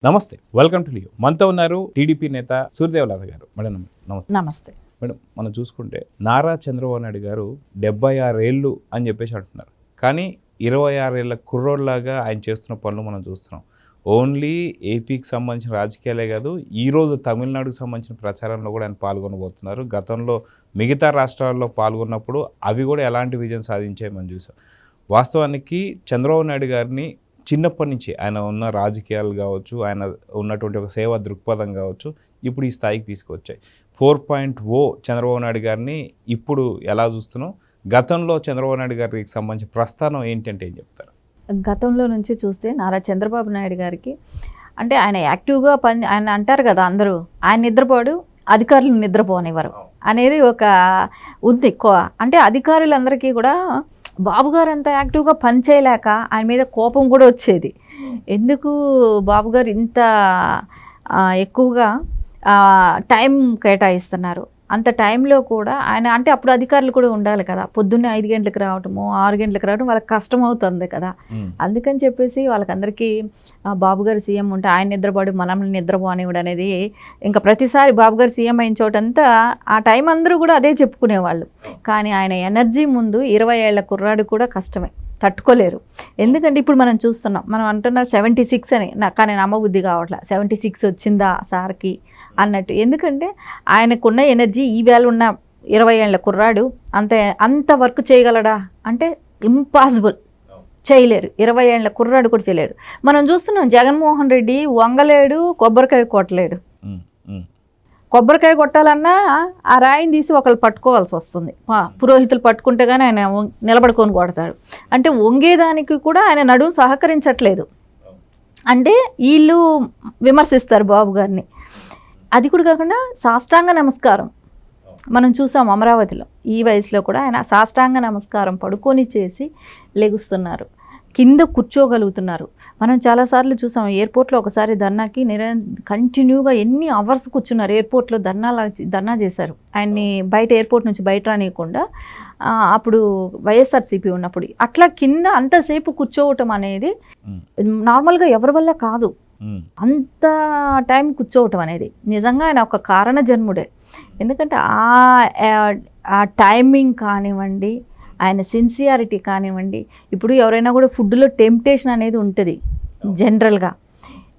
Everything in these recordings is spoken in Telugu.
నమస్తే, వెల్కమ్ టు లియో. మనతో ఉన్నారు టీడీపీ నేత సూర్యదేవలాద గారు. మేడం నమస్తే. నమస్తే మేడం, మనం చూసుకుంటే నారా చంద్రబాబు నాయుడు గారు 76 ఏళ్ళు అని చెప్పేసి అంటున్నారు, కానీ 26 ఏళ్ళ కుర్రోడ్లాగా ఆయన చేస్తున్న పనులు మనం చూస్తున్నాం. ఓన్లీ ఏపీకి సంబంధించిన రాజకీయాలే కాదు, ఈరోజు తమిళనాడుకు సంబంధించిన ప్రచారంలో కూడా ఆయన పాల్గొనబోతున్నారు. గతంలో మిగతా రాష్ట్రాల్లో పాల్గొన్నప్పుడు అవి కూడా ఎలాంటి విజయం సాధించాయి మనం చూసాం. వాస్తవానికి చంద్రబాబు నాయుడు గారిని చిన్నప్పటి నుంచి ఆయన ఉన్న రాజకీయాలు కావచ్చు, ఆయన ఉన్నటువంటి ఒక సేవా దృక్పథం కావచ్చు, ఇప్పుడు ఈ స్థాయికి తీసుకొచ్చాయి. 4.0 చంద్రబాబు నాయుడు గారిని ఇప్పుడు ఎలా చూస్తున్నాం? గతంలో చంద్రబాబు నాయుడు గారికి సంబంధించిన ప్రస్థానం ఏంటంటే ఏం చెప్తారు? గతంలో నుంచి చూస్తే నారా చంద్రబాబు నాయుడు గారికి అంటే ఆయన యాక్టివ్గా ఆయన అంటారు కదా అందరూ, ఆయన నిద్రపోడు అధికారులు నిద్రపోనివ్వరు అనేది ఒక ఉంది. అంటే అధికారులందరికీ కూడా బాబు గారు అంత యాక్టివ్గా పనిచేయలేక ఆయన మీద కోపం కూడా వచ్చేది. ఎందుకు బాబు గారు ఇంత ఎక్కువగా టైం కేటాయిస్తున్నారు, అంత టైంలో కూడా ఆయన అంటే అప్పుడు అధికారులు కూడా ఉండాలి కదా, పొద్దున్నే 5 గంటలకు రావటము 6 గంటలకు రావడం వాళ్ళకి కష్టం అవుతుంది కదా. అందుకని చెప్పేసి వాళ్ళకందరికీ బాబు గారు సీఎం ఉంటే ఆయన నిద్రపోడు మనల్ని నిద్రపోనివ్వడు అనేది ఇంకా ప్రతిసారి బాబు గారు సీఎం అయిన చోటంతా ఆ టైం అందరూ కూడా అదే చెప్పుకునేవాళ్ళు. కానీ ఆయన ఎనర్జీ ముందు 20 ఏళ్ల కుర్రాడు కూడా కష్టమే, తట్టుకోలేరు. ఎందుకంటే ఇప్పుడు మనం చూస్తున్నాం, మనం అంటున్నా 76 అని, కానీ నమ్మబుద్ధి కావట్లేదు 76 వచ్చిందా సార్కి అన్నట్టు. ఎందుకంటే ఆయనకున్న ఎనర్జీ ఈవేళ ఉన్న 20 ఏళ్ల కుర్రాడు అంత వర్క్ చేయగలడా అంటే ఇంపాసిబుల్, చేయలేరు. 20 ఏళ్ల కుర్రాడు కూడా చేయలేరు. మనం చూస్తున్నాం జగన్మోహన్ రెడ్డి వంగలేడు, కొబ్బరికాయ కొట్టలేడు. కొబ్బరికాయ కొట్టాలన్నా ఆ రాయిని తీసి ఒకళ్ళు పట్టుకోవాల్సి వస్తుంది, పురోహితులు పట్టుకుంటే కానీ ఆయన నిలబడుకొని కొడతాడు. అంటే వంగేదానికి కూడా ఆయన నడుము సహకరించట్లేదు. అంటే వీళ్ళు విమర్శిస్తారు బాబు గారిని. అది కూడా కాకుండా సాష్టాంగ నమస్కారం మనం చూసాం అమరావతిలో. ఈ వయసులో కూడా ఆయన సాష్టాంగ నమస్కారం పడుకొని చేసి లెగుస్తున్నారు, కింద కూర్చోగలుగుతున్నారు. మనం చాలాసార్లు చూసాం ఎయిర్పోర్ట్లో ఒకసారి ధర్నాకి కంటిన్యూగా ఎన్ని అవర్స్ కూర్చున్నారు. ఎయిర్పోర్ట్లో ధర్నా చేశారు ఆయన్ని, బయట ఎయిర్పోర్ట్ నుంచి బయట రానియకుండా. అప్పుడు వైఎస్ఆర్సీపీ ఉన్నప్పుడు అట్లా కింద అంతసేపు కూర్చోవటం అనేది నార్మల్గా ఎవరి వల్ల కాదు. అంత టైం కూర్చోవటం అనేది నిజంగా ఆయన ఒక కారణ జన్ముడే. ఎందుకంటే ఆ టైమింగ్ కానివ్వండి, ఆయన సిన్సియారిటీ కానివ్వండి. ఇప్పుడు ఎవరైనా కూడా ఫుడ్లో టెంప్టేషన్ అనేది ఉంటుంది జనరల్గా,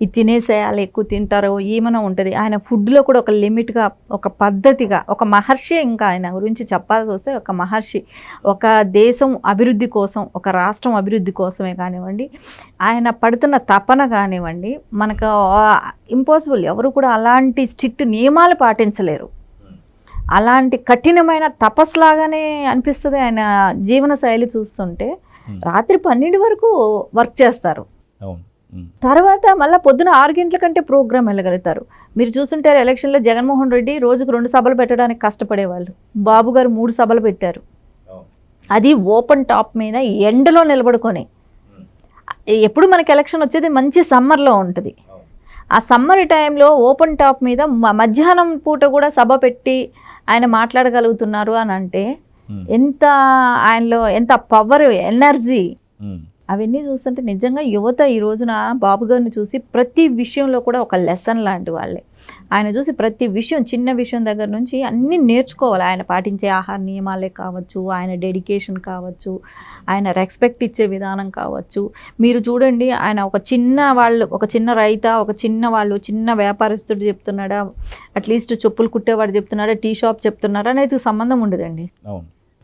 ఇది తినేసేయాలి, ఎక్కువ తింటారో ఏమైనా ఉంటుంది. ఆయన ఫుడ్లో కూడా ఒక లిమిట్గా, ఒక పద్ధతిగా, ఒక మహర్షి. ఇంకా ఆయన గురించి చెప్పాల్సి వస్తే ఒక మహర్షి. ఒక దేశం అభివృద్ధి కోసం, ఒక రాష్ట్రం అభివృద్ధి కోసమే కానివ్వండి, ఆయన పడుతున్న తపన కానివ్వండి, మనకు ఇంపాసిబుల్. ఎవరు కూడా అలాంటి స్ట్రిక్ట్ నియమాలు పాటించలేరు. అలాంటి కఠినమైన తపస్లాగానే అనిపిస్తుంది ఆయన జీవన శైలి చూస్తుంటే. రాత్రి 12 వరకు వర్క్ చేస్తారు, తర్వాత మళ్ళీ పొద్దున 6 గంటల కంటే ప్రోగ్రామ్ వెళ్ళగలుగుతారు. మీరు చూస్తుంటారు ఎలక్షన్లో జగన్మోహన్ రెడ్డి రోజుకు 2 సభలు పెట్టడానికి కష్టపడేవాళ్ళు. బాబు గారు 3 సభలు పెట్టారు, అది ఓపెన్ టాప్ మీద ఎండలో నిలబడుకొని. ఎప్పుడు మనకి ఎలక్షన్ వచ్చేది మంచి సమ్మర్లో ఉంటుంది. ఆ సమ్మర్ టైంలో ఓపెన్ టాప్ మీద మధ్యాహ్నం పూట కూడా సభ పెట్టి ఆయన మాట్లాడగలుగుతున్నారు అని అంటే ఎంత ఆయనలో ఎంత పవర్, ఎనర్జీ, అవన్నీ చూస్తుంటే నిజంగా యువత ఈ రోజున బాబు గారిని చూసి ప్రతి విషయంలో కూడా ఒక లెసన్ లాంటి వాళ్ళే. ఆయన చూసి ప్రతి విషయం, చిన్న విషయం దగ్గర నుంచి అన్నీ నేర్చుకోవాలి. ఆయన పాటించే ఆహార నియమాలే కావచ్చు, ఆయన డెడికేషన్ కావచ్చు, ఆయన రెస్పెక్ట్ ఇచ్చే విధానం కావచ్చు. మీరు చూడండి, ఆయన ఒక చిన్న రైత, చిన్న వ్యాపారస్తుడు చెప్తున్నాడా, అట్లీస్ట్ చెప్పులు కుట్టేవాడు చెప్తున్నాడా, టీ షాప్ చెప్తున్నారా అనేది సంబంధం ఉండదండి.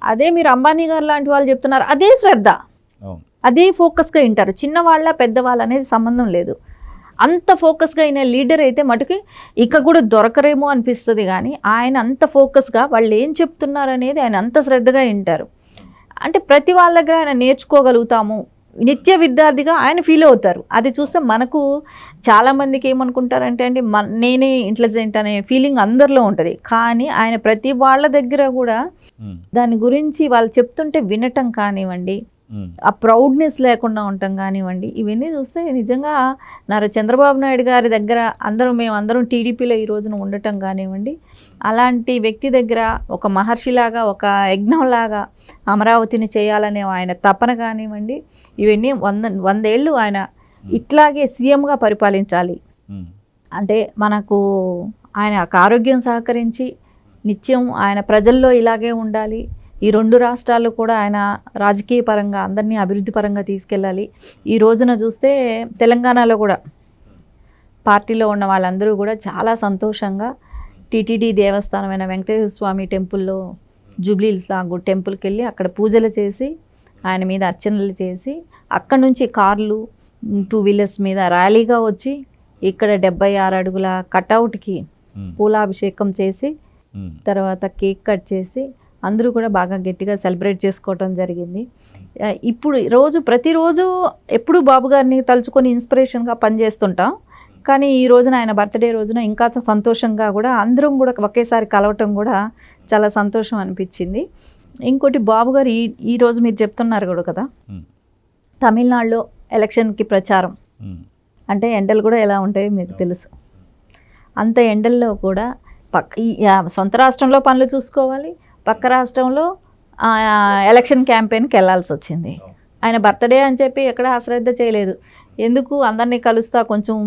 అదే మీరు అంబానీ గారు లాంటి వాళ్ళు చెప్తున్నారు, అదే శ్రద్ధ, అదే ఫోకస్గా వింటారు. చిన్నవాళ్ళ పెద్దవాళ్ళ అనేది సంబంధం లేదు. అంత ఫోకస్గా అయిన లీడర్ అయితే మటుకి ఇక కూడా దొరకరేమో అనిపిస్తుంది. కానీ ఆయన అంత ఫోకస్గా వాళ్ళు ఏం చెప్తున్నారు అనేది ఆయన అంత శ్రద్ధగా వింటారు. అంటే ప్రతి వాళ్ళ దగ్గర ఆయన నేర్చుకోగలుగుతాము, నిత్య విద్యార్థిగా ఆయన ఫీల్ అవుతారు. అది చూస్తే మనకు చాలామందికి ఏమనుకుంటారంటే అండి, నేనే ఇంటెలిజెంట్ అనే ఫీలింగ్ అందరిలో ఉంటుంది. కానీ ఆయన ప్రతి వాళ్ళ దగ్గర కూడా దాని గురించి వాళ్ళు చెప్తుంటే వినటం కానివ్వండి, ఆ ప్రౌడ్నెస్ లేకుండా ఉండటం కానివ్వండి, ఇవన్నీ చూస్తే నిజంగా నారా చంద్రబాబు నాయుడు గారి దగ్గర మేమందరం టీడీపీలో ఈ రోజున ఉండటం కానివ్వండి, అలాంటి వ్యక్తి దగ్గర ఒక మహర్షిలాగా, ఒక యజ్ఞంలాగా అమరావతిని చేయాలనే ఆయన తపన కానివ్వండి, ఇవన్నీ 100 ఏళ్ళు ఆయన ఇట్లాగే సీఎంగా పరిపాలించాలి, అంటే మనకు ఆయన ఆరోగ్యం సహకరించి నిత్యం ఆయన ప్రజల్లో ఇలాగే ఉండాలి. ఈ 2 రాష్ట్రాలు కూడా ఆయన రాజకీయ పరంగా అందరినీ అభివృద్ధి పరంగా తీసుకెళ్ళాలి. ఈ రోజున చూస్తే తెలంగాణలో కూడా పార్టీలో ఉన్న వాళ్ళందరూ కూడా చాలా సంతోషంగా టీటీడీ దేవస్థానమైన వెంకటేశ్వర స్వామి టెంపుల్లో జూబ్లీహిల్స్ లాగు టెంపుల్కి వెళ్ళి అక్కడ పూజలు చేసి ఆయన మీద అర్చనలు చేసి అక్కడ నుంచి కార్లు 2 వీలర్స్ మీద ర్యాలీగా వచ్చి ఇక్కడ 76 అడుగుల కటౌట్కి పూలాభిషేకం చేసి తర్వాత కేక్ కట్ చేసి అందరూ కూడా బాగా గట్టిగా సెలబ్రేట్ చేసుకోవటం జరిగింది. ఇప్పుడు ప్రతిరోజు ఎప్పుడు బాబు గారిని తలుచుకొని ఇన్స్పిరేషన్గా పనిచేస్తుంటాం. కానీ ఈ రోజున ఆయన బర్త్డే రోజున ఇంకా సంతోషంగా కూడా అందరం కూడా ఒకేసారి కలవటం కూడా చాలా సంతోషం అనిపించింది. ఇంకోటి బాబు గారు ఈ రోజు మీరు చెప్తున్నారు కూడా కదా, తమిళనాడులో ఎలక్షన్కి ప్రచారం అంటే ఎండలు కూడా ఎలా ఉంటాయో మీకు తెలుసు. అంత ఎండల్లో కూడా సొంత రాష్ట్రంలో పనులు చూసుకోవాలి, పక్క రాష్ట్రంలో ఎలక్షన్ క్యాంపెయిన్కి వెళ్ళాల్సి వచ్చింది. ఆయన బర్త్డే అని చెప్పి ఎక్కడ అశ్రద్ధ చేయలేదు. ఎందుకు అందరినీ కలుస్తా కొంచెం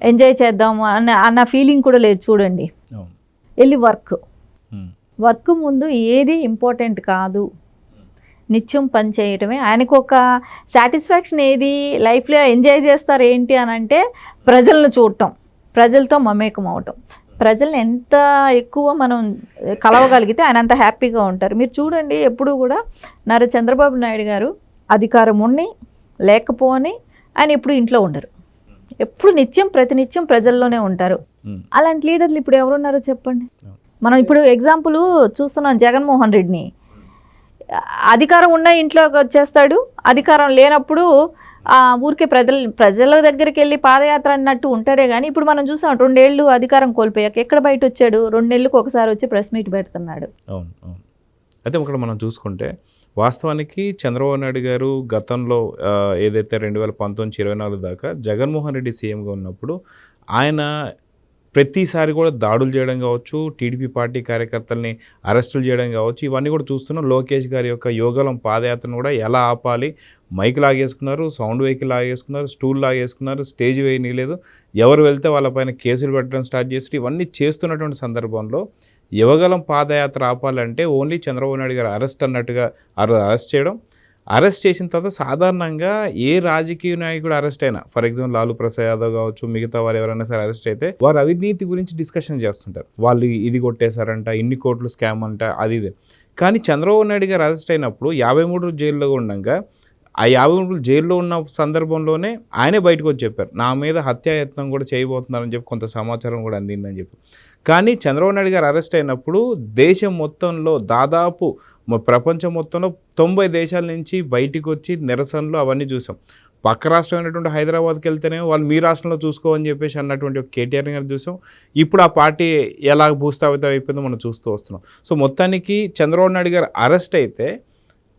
ఎంజాయ్ చేద్దాము అన్న ఫీలింగ్ కూడా లేదు. చూడండి, వెళ్ళి వర్క్ ముందు ఏది ఇంపార్టెంట్ కాదు, నిత్యం పని చేయటమే. ఆయనకు ఒక సాటిస్ఫాక్షన్ ఏది లైఫ్లో ఎంజాయ్ చేస్తారు ఏంటి అని అంటే ప్రజలను చూడటం, ప్రజలతో మమేకం అవటం. ప్రజల్ని ఎంత ఎక్కువ మనం కలవగలిగితే ఆయన అంత హ్యాపీగా ఉంటారు. మీరు చూడండి, ఎప్పుడు కూడా నారా చంద్రబాబు నాయుడు గారు అధికారం ఉండి లేకపోని ఆయన ఎప్పుడు ఇంట్లో ఉండరు. ఎప్పుడు ప్రతినిత్యం ప్రజల్లోనే ఉంటారు. అలాంటి లీడర్లు ఇప్పుడు ఎవరున్నారో చెప్పండి. మనం ఇప్పుడు ఎగ్జాంపుల్ చూస్తున్నాం జగన్మోహన్ రెడ్డిని. అధికారం ఉన్న ఇంట్లోకి వచ్చేస్తాడు, అధికారం లేనప్పుడు ఊరికే ప్రజల దగ్గరికి వెళ్ళి పాదయాత్ర అన్నట్టు ఉంటారే. కానీ ఇప్పుడు మనం చూసాం 2 ఏళ్ళు అధికారం కోల్పోయాక ఎక్కడ బయట వచ్చాడు, 2 నెలలకు ఒకసారి వచ్చి ప్రెస్ మీట్ పెడుతున్నాడు. అవును. అయితే ఇక్కడ మనం చూసుకుంటే వాస్తవానికి చంద్రబాబు నాయుడు గారు గతంలో ఏదైతే 2019-24 దాకా జగన్మోహన్ రెడ్డి సీఎంగా ఉన్నప్పుడు ఆయన ప్రతిసారి కూడా దాడులు చేయడం కావచ్చు, టీడీపీ పార్టీ కార్యకర్తల్ని అరెస్టులు చేయడం కావచ్చు, ఇవన్నీ కూడా చూస్తున్నాం. లోకేష్ గారి యొక్క యోగలం పాదయాత్రను కూడా ఎలా ఆపాలి, మైక్ లాగేసుకున్నారు, సౌండ్ వెహికల్ లాగేసుకున్నారు, స్టూల్ లాగేసుకున్నారు, స్టేజ్ వేయనీయలేదు, ఎవరు వెళ్తే వాళ్ళపైన కేసులు పెట్టడం స్టార్ట్ చేసి ఇవన్నీ చేస్తున్నటువంటి సందర్భంలో యువగలం పాదయాత్ర ఆపాలంటే ఓన్లీ చంద్రబాబు నాయుడు గారు అరెస్ట్ అన్నట్టుగా అరెస్ట్ చేయడం, అరెస్ట్ చేసిన తర్వాత సాధారణంగా ఏ రాజకీయ నాయకుడు అరెస్ట్ అయినా, ఫర్ ఎగ్జాంపుల్ లాలూ ప్రసాద్ యాదవ్ కావచ్చు, మిగతా వారు ఎవరైనా సరే అరెస్ట్ అయితే వారు అవినీతి గురించి డిస్కషన్ చేస్తుంటారు. వాళ్ళు ఇది కొట్టేశారంట, ఇన్ని కోట్లు స్కామ్ అంట, అది ఇది. కానీ చంద్రబాబు నాయుడు గారు అరెస్ట్ అయినప్పుడు 53 జైల్లో ఉండగా ఆ 53 జైల్లో ఉన్న సందర్భంలోనే ఆయనే బయటకు వచ్చి చెప్పారు, నా మీద హత్యాయత్నం కూడా చేయబోతున్నారని చెప్పి కొంత సమాచారం కూడా అందిందని చెప్పి. కానీ చంద్రబాబు నాయుడు గారు అరెస్ట్ అయినప్పుడు దేశం మొత్తంలో దాదాపు ప్రపంచం మొత్తంలో 90 దేశాల నుంచి బయటికి వచ్చి నిరసనలు అవన్నీ చూసాం. పక్క రాష్ట్రం అయినటువంటి హైదరాబాద్కి వెళ్తేనే వాళ్ళు మీ రాష్ట్రంలో చూసుకోవని చెప్పేసి అన్నటువంటి ఒక కేటీఆర్ గారు చూసాం. ఇప్పుడు ఆ పార్టీ ఎలా భూస్థాపితం అయిపోయిందో మనం చూస్తూ వస్తున్నాం. సో మొత్తానికి చంద్రబాబు నాయుడు గారు అరెస్ట్ అయితే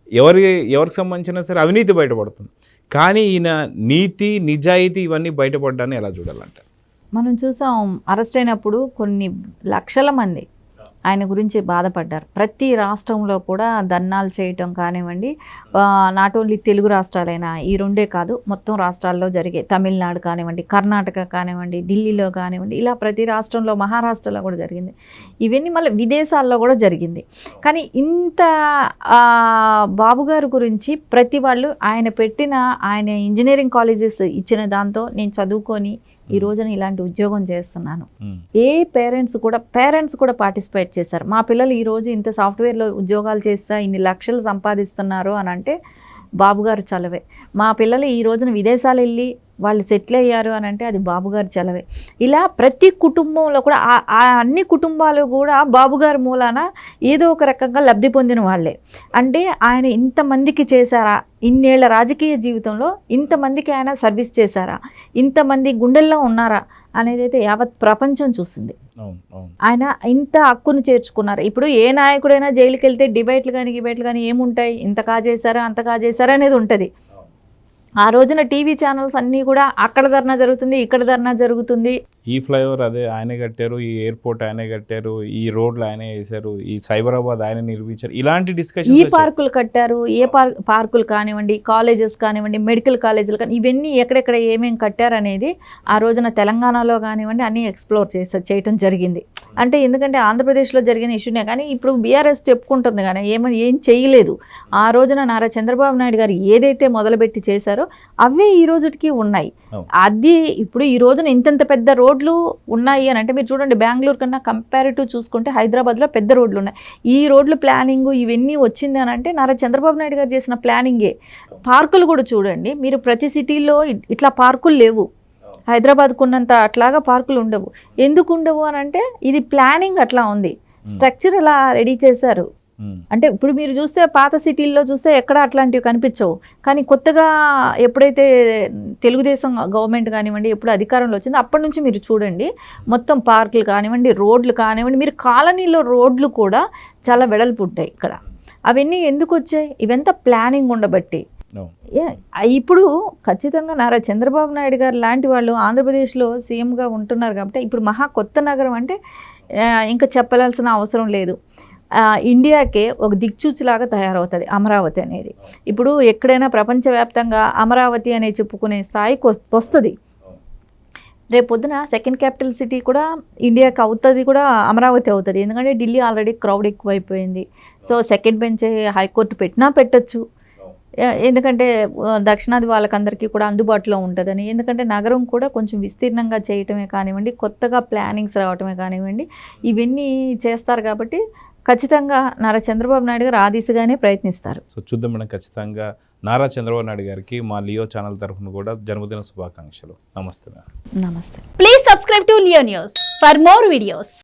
ఎవరికి సంబంధించినా సరే అవినీతి బయటపడుతుంది. కానీ ఈయన నీతి నిజాయితీ ఇవన్నీ బయటపడ్డాన్ని ఎలా చూడాలంటే మనం చూసాం, అరెస్ట్ అయినప్పుడు కొన్ని లక్షల మంది ఆయన గురించి బాధపడ్డారు. ప్రతి రాష్ట్రంలో కూడా ధర్నాలు చేయటం కానివ్వండి, నాట్ ఓన్లీ తెలుగు రాష్ట్రాలైనా, ఈ 2 కాదు మొత్తం రాష్ట్రాల్లో జరిగే, తమిళనాడు కానివ్వండి, కర్ణాటక కానివ్వండి, ఢిల్లీలో కానివ్వండి, ఇలా ప్రతి రాష్ట్రంలో, మహారాష్ట్రలో కూడా జరిగింది. ఇవన్నీ మళ్ళీ విదేశాల్లో కూడా జరిగింది. కానీ ఇంత బాబు గారి గురించి ప్రతి వాళ్ళు ఆయన ఇంజనీరింగ్ కాలేజెస్ ఇచ్చిన దాంతో నేను చదువుకొని ఈ రోజున ఇలాంటి ఉద్యోగం చేస్తున్నాను. పేరెంట్స్ కూడా పార్టిసిపేట్ చేశారు. మా పిల్లలు ఈరోజు ఇంత సాఫ్ట్వేర్లో ఉద్యోగాలు చేస్తా ఇన్ని లక్షలు సంపాదిస్తున్నారు అని అంటే బాబు గారు చలవే. మా పిల్లలు ఈ రోజున విదేశాలు వెళ్ళి వాళ్ళు సెటిల్ అయ్యారు అని అంటే అది బాబు గారు చలవే. ఇలా ప్రతి కుటుంబంలో కూడా అన్ని కుటుంబాలు కూడా బాబు గారి మూలాన ఏదో ఒక రకంగా లబ్ధి పొందిన వాళ్ళే. అంటే ఆయన ఇంతమందికి చేశారా, ఇన్నేళ్ల రాజకీయ జీవితంలో ఇంతమందికి ఆయన సర్వీస్ చేశారా, ఇంతమంది గుండెల్లో ఉన్నారా అనేది అయితే యావత్ ప్రపంచం చూసింది. ఆయన ఇంత హక్కును చేర్చుకున్నారు. ఇప్పుడు ఏ నాయకుడైనా జైలుకి వెళ్తే డిబేట్లు కానీ ఏముంటాయి, ఇంత కాజేశారా అంత కాజేశారా అనేది ఉంటుంది. ఆ రోజున టీవీ ఛానల్స్ అన్నీ కూడా అక్కడ ధర్నా జరుగుతుంది, ఇక్కడ ధర్నా జరుగుతుంది. ఈ ఫ్లైఓవర్ అదే ఆయనే కట్టారు, ఈ ఎయిర్పోర్ట్ ఆయనే కట్టారు, ఈ రోడ్లు ఆయనే వేశారు, ఈ సైబరాబాద్ ఆయన నిర్మించారు, ఇలాంటి ఈ డిస్కషన్ పార్కులు కట్టారు, ఏ పార్కులు కానివ్వండి, కాలేజెస్ కానివ్వండి, మెడికల్ కాలేజీలు కానీ ఇవన్నీ ఎక్కడెక్కడ ఏమేమి కట్టారు అనేది ఆ రోజున తెలంగాణలో కానివ్వండి అన్నీ ఎక్స్ప్లోర్ చేయటం జరిగింది. అంటే ఎందుకంటే ఆంధ్రప్రదేశ్లో జరిగిన ఇష్యూనే కానీ ఇప్పుడు బీఆర్ఎస్ చెప్పుకుంటుంది కానీ ఏం చేయలేదు. ఆ రోజున నారా చంద్రబాబు నాయుడు గారు ఏదైతే మొదలుపెట్టి చేశారో అవే ఈ రోజుకి ఉన్నాయి. అది ఇప్పుడు ఈ రోజున ఇంతంత పెద్ద రోడ్లు ఉన్నాయి అని అంటే మీరు చూడండి, బెంగళూరు కన్నా కంపారిటివ్ చూసుకుంటే హైదరాబాద్లో పెద్ద రోడ్లు ఉన్నాయి. ఈ రోడ్లు ప్లానింగ్ ఇవన్నీ వచ్చింది అని అంటే నారా చంద్రబాబు నాయుడు గారు చేసిన ప్లానింగే. పార్కులు కూడా చూడండి, మీరు ప్రతి సిటీలో ఇట్లా పార్కులు లేవు. హైదరాబాద్కు ఉన్నంత అట్లాగా పార్కులు ఉండవు. ఎందుకు ఉండవు అని అంటే ఇది ప్లానింగ్ అట్లా ఉంది, స్ట్రక్చర్ అలా రెడీ చేశారు. అంటే ఇప్పుడు మీరు చూస్తే పాత సిటీల్లో చూస్తే ఎక్కడ అట్లాంటివి కనిపించవు. కానీ కొత్తగా ఎప్పుడైతే తెలుగుదేశం గవర్నమెంట్ కానివ్వండి ఎప్పుడు అధికారంలో వచ్చిందో అప్పటి నుంచి మీరు చూడండి, మొత్తం పార్కులు కానివ్వండి, రోడ్లు కానివ్వండి, మీరు కాలనీలో రోడ్లు కూడా చాలా వెడల్పు ఉంటాయి ఇక్కడ. అవన్నీ ఎందుకు వచ్చాయి? ఇవంతా ప్లానింగ్ ఉండబట్టి. ఇప్పుడు ఖచ్చితంగా నారా చంద్రబాబు నాయుడు గారు లాంటి వాళ్ళు ఆంధ్రప్రదేశ్లో సీఎంగా ఉంటున్నారు కాబట్టి ఇప్పుడు మహా కొత్త నగరం అంటే ఇంకా చెప్పాల్సిన అవసరం లేదు. ఇండియాకే ఒక దిక్చూచిలాగా తయారవుతుంది అమరావతి అనేది. ఇప్పుడు ఎక్కడైనా ప్రపంచవ్యాప్తంగా అమరావతి అనే చెప్పుకునే స్థాయికి వస్తుంది. రేపు పొద్దున సెకండ్ క్యాపిటల్ సిటీ కూడా ఇండియాకి అవుతుంది, కూడా అమరావతి అవుతుంది. ఎందుకంటే ఢిల్లీ ఆల్రెడీ క్రౌడ్ ఎక్కువైపోయింది. సో సెకండ్ బెంచ్ హైకోర్టు పెట్టచ్చు. ఎందుకంటే దక్షిణాది వాళ్ళకందరికీ కూడా అందుబాటులో ఉంటుందని. ఎందుకంటే నగరం కూడా కొంచెం విస్తీర్ణంగా చేయటమే కానివ్వండి, కొత్తగా ప్లానింగ్స్ రావటమే కానివ్వండి, ఇవన్నీ చేస్తారు. కాబట్టి ఖచ్చితంగా నారా చంద్రబాబు నాయుడు గారు ఆ దిశగానే ప్రయత్నిస్తారు. సో చూద్దాం మేడం, ఖచ్చితంగా నారా చంద్రబాబు నాయుడు గారికి మా లియో ఛానల్ తరఫున కూడా జన్మదిన శుభాకాంక్షలు. నమస్తే. నమస్తే. Please subscribe to Leo news for more videos.